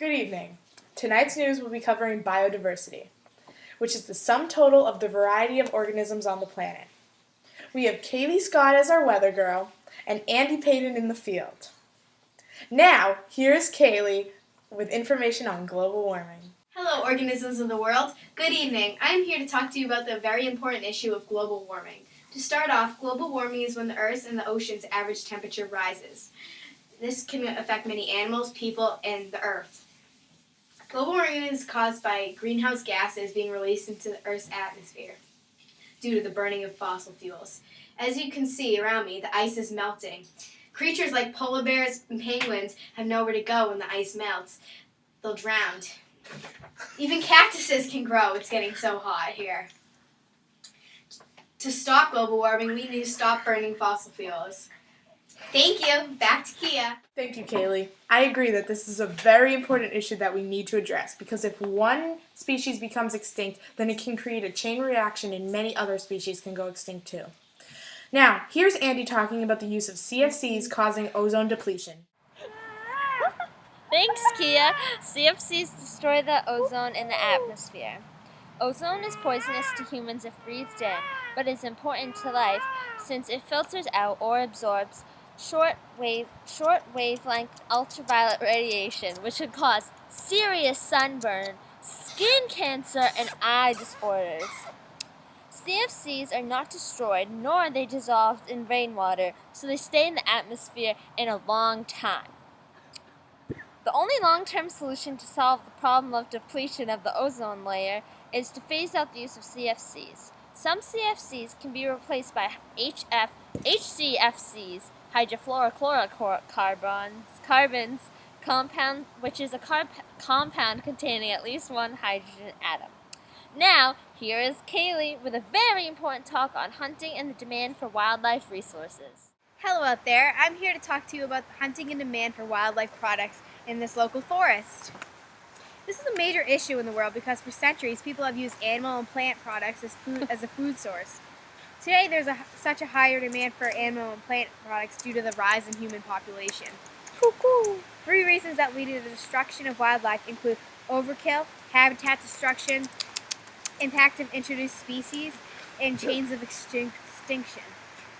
Good evening. Tonight's news will be covering biodiversity, which is the sum total of the variety of organisms on the planet. We have Kaylee Scott as our weather girl and Andie Payton in the field. Now, here's Kaylee with information on global warming. Hello, organisms of the world. Good evening. I am here to talk to you about the very important issue of global warming. To start off, global warming is when the Earth's and the ocean's average temperature rises. This can affect many animals, people, and the Earth. Global warming is caused by greenhouse gases being released into the Earth's atmosphere due to the burning of fossil fuels. As you can see around me, the ice is melting. Creatures like polar bears and penguins have nowhere to go when the ice melts. They'll drown. Even cactuses can grow. It's getting so hot here. To stop global warming, we need to stop burning fossil fuels. Thank you. Back to Kia. Thank you, Kaylee. I agree that this is a very important issue that we need to address because if one species becomes extinct, then it can create a chain reaction and many other species can go extinct too. Now, here's Andie talking about the use of CFCs causing ozone depletion. Thanks, Kia. CFCs destroy the ozone in the atmosphere. Ozone is poisonous to humans if breathed in, but is important to life since it filters out or absorbs short wavelength ultraviolet radiation, which could cause serious sunburn, skin cancer, and eye disorders. CFCs are not destroyed, nor are they dissolved in rainwater, so they stay in the atmosphere in a long time. The only long-term solution to solve the problem of depletion of the ozone layer is to phase out the use of CFCs. Some CFCs can be replaced by HCFCs, hydrofluorocarbons compound, which is a compound containing at least one hydrogen atom. Now, here is Kaylee with a very important talk on hunting and the demand for wildlife resources. Hello out there. I'm here to talk to you about the hunting and demand for wildlife products in this local forest. This is a major issue in the world because for centuries people have used animal and plant products as a food source. Today there's such a higher demand for animal and plant products due to the rise in human population. Three reasons that lead to the destruction of wildlife include overkill, habitat destruction, impact of introduced species, and chains of extinction.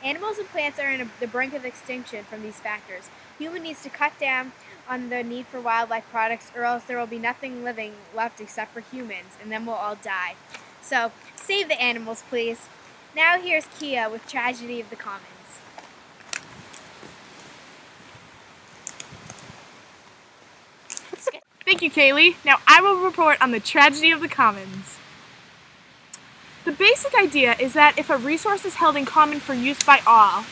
Animals and plants are on the brink of extinction from these factors. Human needs to cut down on the need for wildlife products or else there will be nothing living left except for humans, and then we'll all die. So, save the animals, please. Now here's Kia with Tragedy of the Commons. Thank you, Kaylee. Now I will report on the tragedy of the commons. The basic idea is that if a resource is held in common for use by all,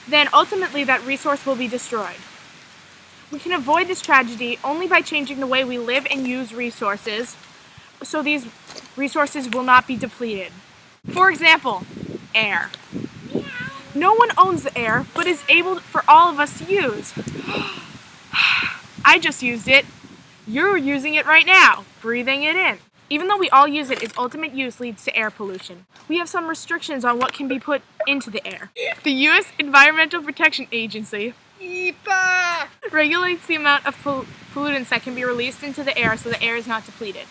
then ultimately that resource will be destroyed. We can avoid this tragedy only by changing the way we live and use resources so these resources will not be depleted. For example, air. No one owns the air, but is able for all of us to use. I just used it. You're using it right now, breathing it in. Even though we all use it, its ultimate use leads to air pollution. We have some restrictions on what can be put into the air. The U.S. Environmental Protection Agency regulates the amount of pollutants that can be released into the air so the air is not depleted.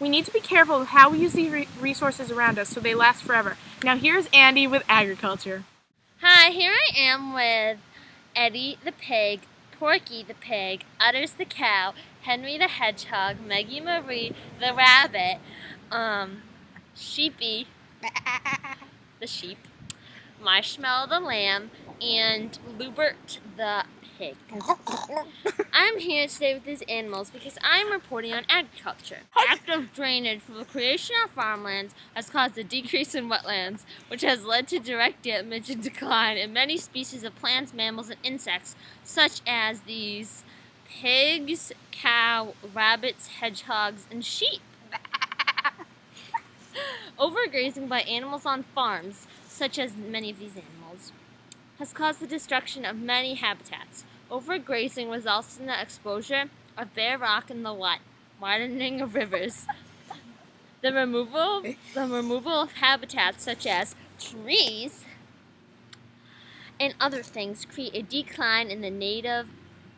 We need to be careful of how we use these resources around us so they last forever. Now here's Andie with agriculture. Hi, here I am with Eddie the pig, Porky the pig, Utters the cow, Henry the hedgehog, Maggie Marie the rabbit, Sheepy the sheep, Marshmallow the lamb, and Lubert the pig. I'm here today with these animals because I'm reporting on agriculture. Active drainage for the creation of farmlands has caused a decrease in wetlands, which has led to direct damage and decline in many species of plants, mammals, and insects, such as these pigs, cow, rabbits, hedgehogs, and sheep. Overgrazing by animals on farms, such as many of these animals, has caused the destruction of many habitats. Overgrazing results in the exposure of bare rock and the widening of rivers. The removal of habitats such as trees and other things create a decline in the native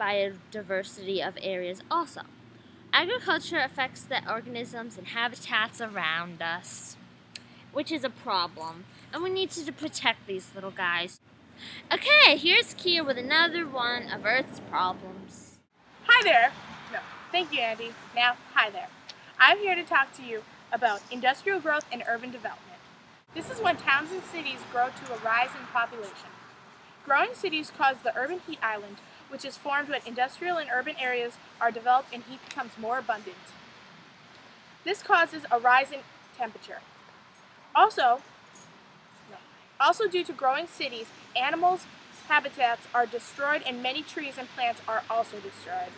biodiversity of areas also. Agriculture affects the organisms and habitats around us, which is a problem, and we need to protect these little guys. Okay, here's Kia with another one of Earth's problems. Hi there. No, thank you, Andie. Now, hi there. I'm here to talk to you about industrial growth and urban development. This is when towns and cities grow to a rise in population. Growing cities cause the urban heat island, which is formed when industrial and urban areas are developed and heat becomes more abundant. This causes a rise in temperature. Also due to growing cities, animals' habitats are destroyed and many trees and plants are also destroyed.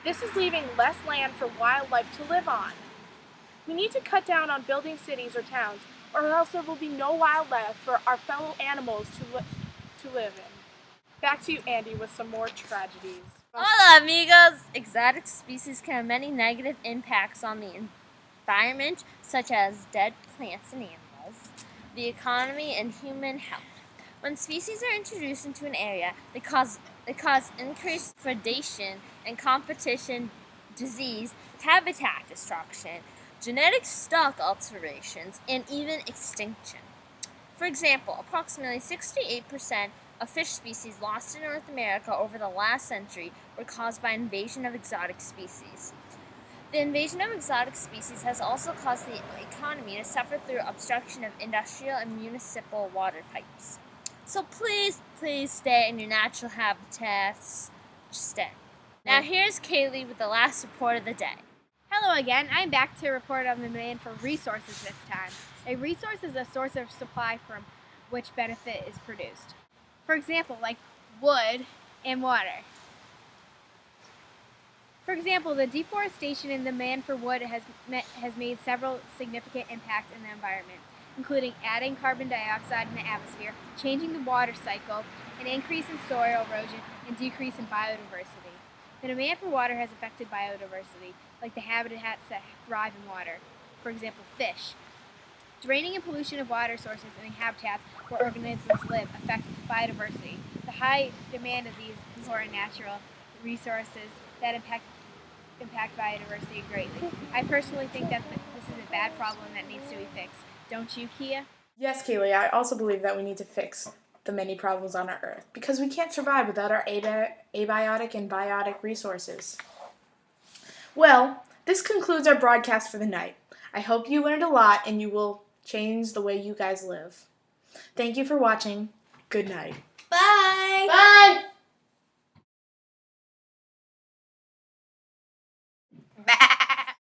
This is leaving less land for wildlife to live on. We need to cut down on building cities or towns, or else there will be no wildlife for our fellow animals to live in. Back to you, Andie, with some more tragedies. Hola, amigos! Exotic species can have many negative impacts on the environment, such as dead plants and animals, the economy, and human health. When species are introduced into an area, they cause increased predation and competition, disease, habitat destruction, genetic stock alterations, and even extinction. For example, approximately 68% of fish species lost in North America over the last century were caused by invasion of exotic species. The invasion of exotic species has also caused the economy to suffer through obstruction of industrial and municipal water pipes. So please, please stay in your natural habitats. Just stay. Now here's Kaylee with the last report of the day. Hello again. I'm back to report on the demand for resources this time. A resource is a source of supply from which benefit is produced. For example, like wood and water. For example, the deforestation and demand for wood has made several significant impacts in the environment, including adding carbon dioxide in the atmosphere, changing the water cycle, an increase in soil erosion, and decrease in biodiversity. The demand for water has affected biodiversity, like the habitats that thrive in water, for example, fish. Draining and pollution of water sources and habitats where organisms live affect biodiversity. The high demand of these important natural resources that impact biodiversity greatly. I personally think that this is a bad problem that needs to be fixed. Don't you, Kia? Yes, Kaylee, I also believe that we need to fix the many problems on our Earth because we can't survive without our abiotic and biotic resources. Well, this concludes our broadcast for the night. I hope you learned a lot and you will change the way you guys live. Thank you for watching. Good night. Bye! Bye! Bye.